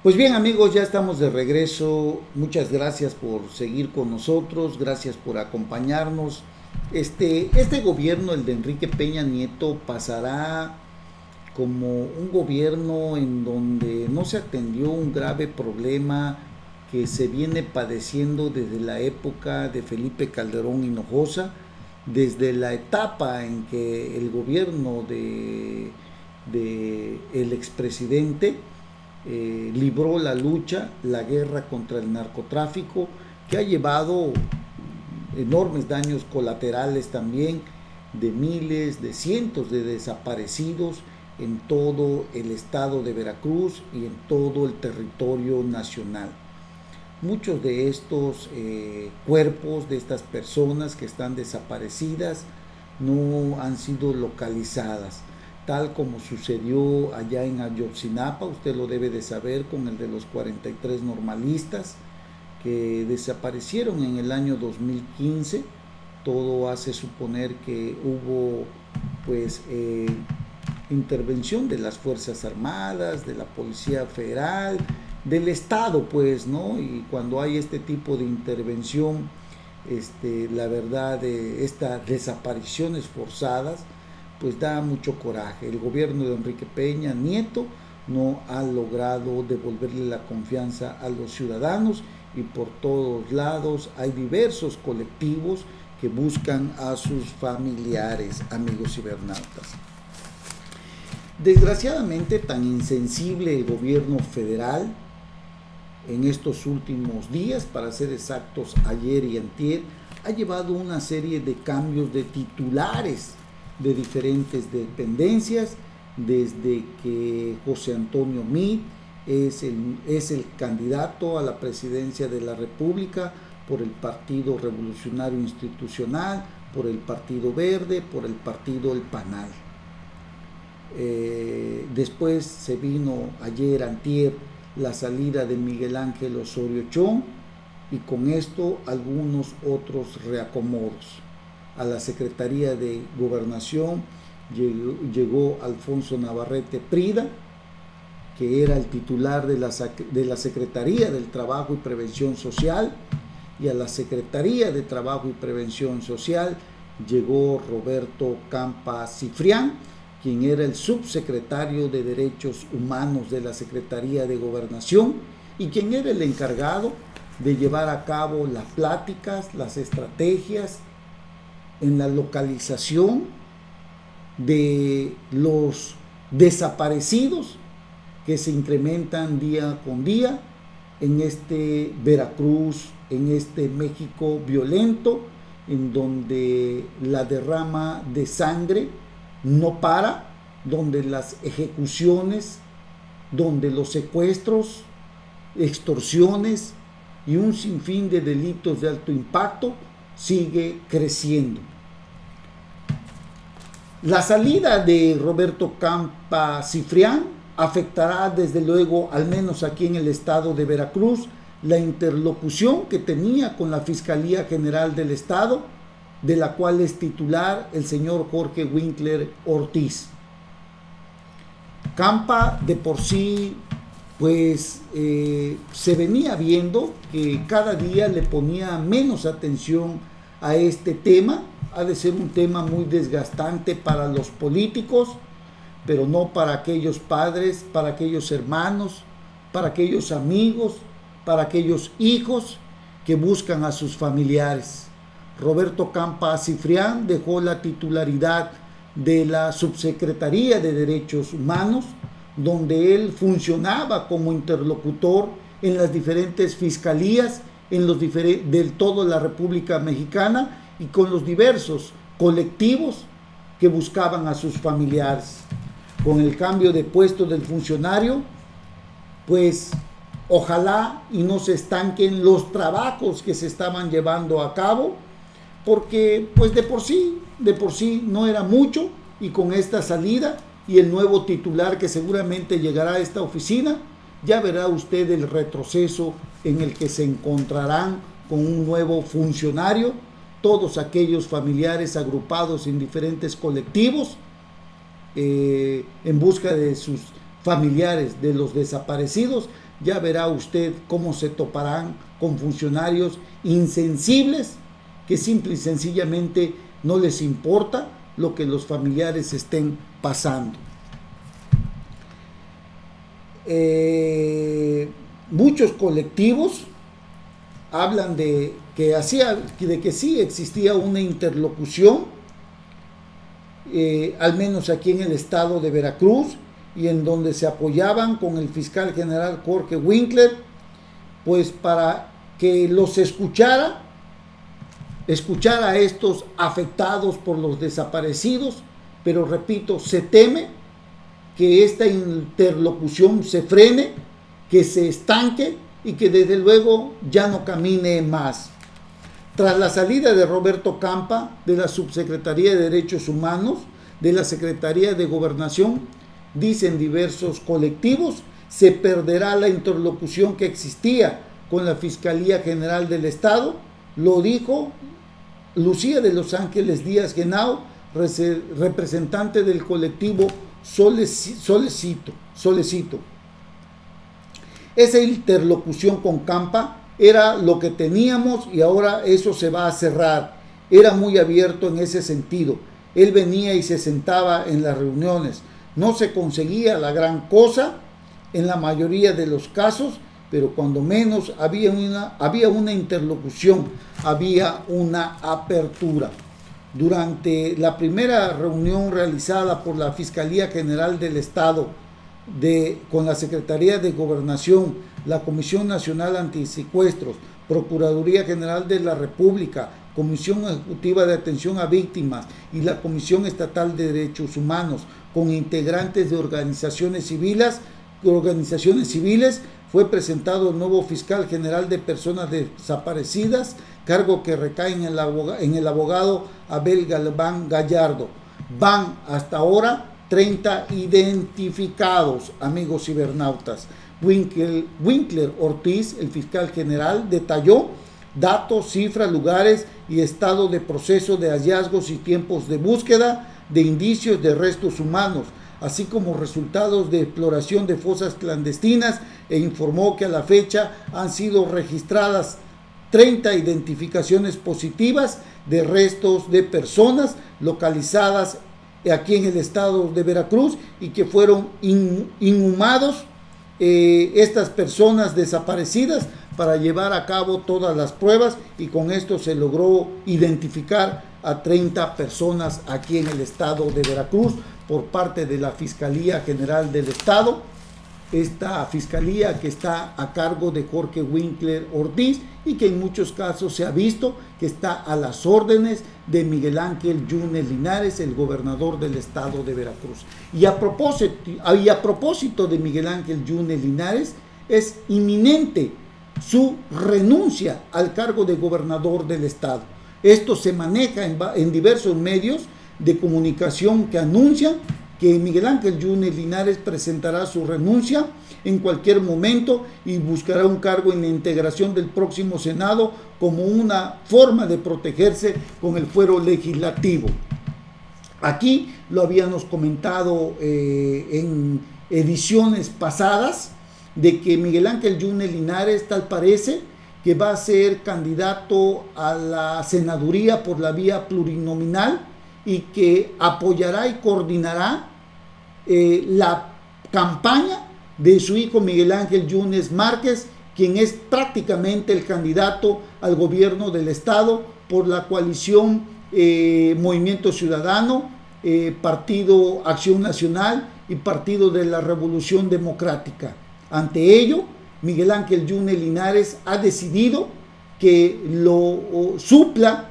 Pues bien amigos, ya estamos de regreso. Muchas gracias por seguir con nosotros, gracias por acompañarnos. Este gobierno, el de Enrique Peña Nieto, pasará como un gobierno en donde no se atendió un grave problema que se viene padeciendo desde la época de Felipe Calderón Hinojosa, desde la etapa en que el gobierno de el expresidente libró la lucha, la guerra contra el narcotráfico, que ha llevado enormes daños colaterales también, de miles, de cientos de desaparecidos en todo el estado de Veracruz y en todo el territorio nacional. Muchos de estos cuerpos, de estas personas que están desaparecidas, no han sido localizadas, tal como sucedió allá en Ayotzinapa. Usted lo debe de saber, con el de los 43 normalistas que desaparecieron en el año 2015. Todo hace suponer que hubo pues intervención de las Fuerzas Armadas, de la Policía Federal, del Estado, pues, ¿no? Y cuando hay este tipo de intervención, la verdad, estas desapariciones forzadas, pues da mucho coraje. El gobierno de Enrique Peña Nieto no ha logrado devolverle la confianza a los ciudadanos, y por todos lados hay diversos colectivos que buscan a sus familiares, amigos cibernautas. Desgraciadamente, tan insensible el gobierno federal en estos últimos días, para ser exactos ayer y antier, ha llevado una serie de cambios de titulares de diferentes dependencias, desde que José Antonio Meade es el candidato a la presidencia de la República por el Partido Revolucionario Institucional, por el Partido Verde, por el Partido El Panal. Después se vino ayer, antier, la salida de Miguel Ángel Osorio Chong, y con esto algunos otros reacomodos. A la Secretaría de Gobernación llegó Alfonso Navarrete Prida, que era el titular de la Secretaría del Trabajo y Prevención Social, y a la Secretaría de Trabajo y Prevención Social llegó Roberto Campa Cifrián, quien era el subsecretario de Derechos Humanos de la Secretaría de Gobernación y quien era el encargado de llevar a cabo las pláticas, las estrategias en la localización de los desaparecidos que se incrementan día con día en este Veracruz, en este México violento, en donde la derrama de sangre no para, donde las ejecuciones, donde los secuestros, extorsiones y un sinfín de delitos de alto impacto sigue creciendo. La salida de Roberto Campa Cifrián afectará desde luego, al menos aquí en el estado de Veracruz, la interlocución que tenía con la Fiscalía General del Estado, de la cual es titular el señor Jorge Winkler Ortiz. Campa de por sí, pues se venía viendo que cada día le ponía menos atención a este tema. Ha de ser un tema muy desgastante para los políticos, pero no para aquellos padres, para aquellos hermanos, para aquellos amigos, para aquellos hijos que buscan a sus familiares. Roberto Campa Cifrián dejó la titularidad de la Subsecretaría de Derechos Humanos, donde él funcionaba como interlocutor en las diferentes fiscalías de toda la República Mexicana y con los diversos colectivos que buscaban a sus familiares. Con el cambio de puesto del funcionario, pues ojalá y no se estanquen los trabajos que se estaban llevando a cabo, porque pues de por sí no era mucho, y con esta salida y el nuevo titular que seguramente llegará a esta oficina, ya verá usted el retroceso en el que se encontrarán con un nuevo funcionario, todos aquellos familiares agrupados en diferentes colectivos en busca de sus familiares, de los desaparecidos, ya verá usted cómo se toparán con funcionarios insensibles que simple y sencillamente no les importa lo que los familiares estén pasando. Muchos colectivos hablan de que sí existía una interlocución, al menos aquí en el estado de Veracruz, y en donde se apoyaban con el fiscal general Jorge Winkler, pues para que los escuchara a estos afectados por los desaparecidos, pero repito, se teme que esta interlocución se frene, que se estanque y que desde luego ya no camine más. Tras la salida de Roberto Campa de la Subsecretaría de Derechos Humanos, de la Secretaría de Gobernación, dicen diversos colectivos, se perderá la interlocución que existía con la Fiscalía General del Estado. Lo dijo Lucía de Los Ángeles Díaz Genao, representante del colectivo Solecito. Esa interlocución con Campa era lo que teníamos y ahora eso se va a cerrar. Era muy abierto en ese sentido. Él venía y se sentaba en las reuniones. No se conseguía la gran cosa en la mayoría de los casos, pero cuando menos había una interlocución, había una apertura. Durante la primera reunión realizada por la Fiscalía General del Estado con la Secretaría de Gobernación, la Comisión Nacional Antisecuestros, Procuraduría General de la República, Comisión Ejecutiva de Atención a Víctimas y la Comisión Estatal de Derechos Humanos, con integrantes de organizaciones civiles, fue presentado el nuevo fiscal general de personas desaparecidas, cargo que recae en el abogado Abel Galván Gallardo. Van hasta ahora 30 identificados, amigos cibernautas. Winkler Ortiz, el fiscal general, detalló datos, cifras, lugares y estado de proceso de hallazgos y tiempos de búsqueda de indicios de restos humanos, así como resultados de exploración de fosas clandestinas, e informó que a la fecha han sido registradas 30 identificaciones positivas de restos de personas localizadas aquí en el estado de Veracruz y que fueron inhumados estas personas desaparecidas para llevar a cabo todas las pruebas, y con esto se logró identificar a 30 personas aquí en el estado de Veracruz por parte de la Fiscalía General del Estado. Esta fiscalía que está a cargo de Jorge Winkler Ortiz y que en muchos casos se ha visto que está a las órdenes de Miguel Ángel Yunes Linares, el gobernador del estado de Veracruz. Y a propósito de Miguel Ángel Yunes Linares, es inminente su renuncia al cargo de gobernador del estado. Esto se maneja en diversos medios de comunicación que anuncian que Miguel Ángel Yunes Linares presentará su renuncia en cualquier momento y buscará un cargo en la integración del próximo Senado como una forma de protegerse con el fuero legislativo. Aquí lo habíamos comentado en ediciones pasadas, de que Miguel Ángel Yunes Linares tal parece que va a ser candidato a la senaduría por la vía plurinominal y que apoyará y coordinará la campaña de su hijo Miguel Ángel Yunes Márquez, quien es prácticamente el candidato al gobierno del estado por la coalición Movimiento Ciudadano, Partido Acción Nacional y Partido de la Revolución Democrática. Ante ello, Miguel Ángel Yunes Linares ha decidido que lo supla,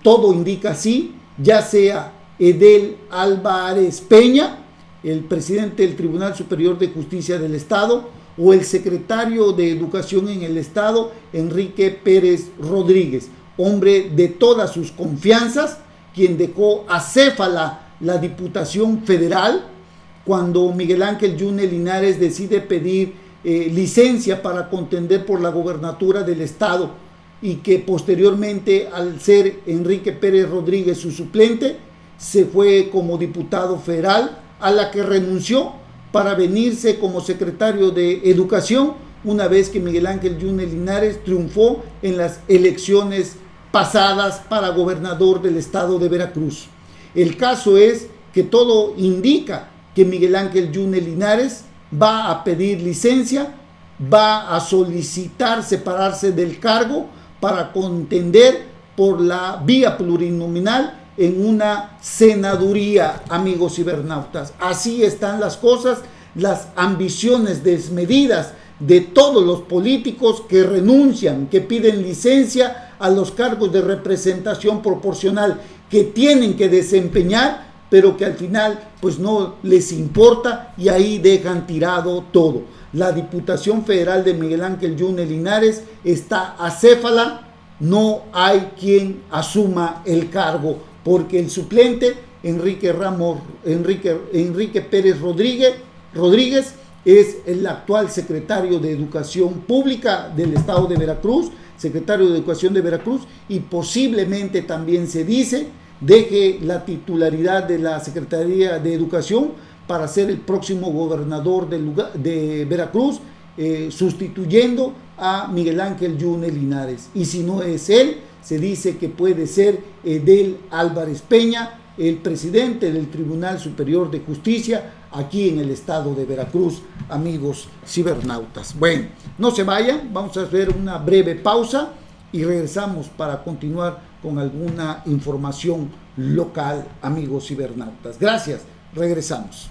todo indica así, ya sea Edel Álvarez Peña, el presidente del Tribunal Superior de Justicia del Estado, o el secretario de Educación en el Estado, Enrique Pérez Rodríguez, hombre de todas sus confianzas, quien dejó acéfala la Diputación Federal cuando Miguel Ángel Yunes Linares decide pedir licencia para contender por la gobernatura del Estado, y que posteriormente, al ser Enrique Pérez Rodríguez su suplente, se fue como diputado federal, a la que renunció para venirse como secretario de Educación una vez que Miguel Ángel Yunes Linares triunfó en las elecciones pasadas para gobernador del estado de Veracruz. El caso es que todo indica que Miguel Ángel Yunes Linares va a pedir licencia, va a solicitar separarse del cargo para contender por la vía plurinominal en una senaduría, amigos cibernautas. Así están las cosas, las ambiciones desmedidas de todos los políticos que renuncian, que piden licencia a los cargos de representación proporcional que tienen que desempeñar, pero que al final pues no les importa y ahí dejan tirado todo. La Diputación Federal de Miguel Ángel Yunes Linares está acéfala, no hay quien asuma el cargo, porque el suplente Enrique Pérez Rodríguez es el actual secretario de Educación Pública del estado de Veracruz, secretario de Educación de Veracruz, y posiblemente también se dice deje la titularidad de la Secretaría de Educación para ser el próximo gobernador de Veracruz, sustituyendo a Miguel Ángel Yunes Linares. Y si no es él, se dice que puede ser Edel Álvarez Peña, el presidente del Tribunal Superior de Justicia aquí en el estado de Veracruz, amigos cibernautas. Bueno, no se vayan, vamos a hacer una breve pausa y regresamos para continuar con alguna información local, amigos cibernautas. Gracias, regresamos.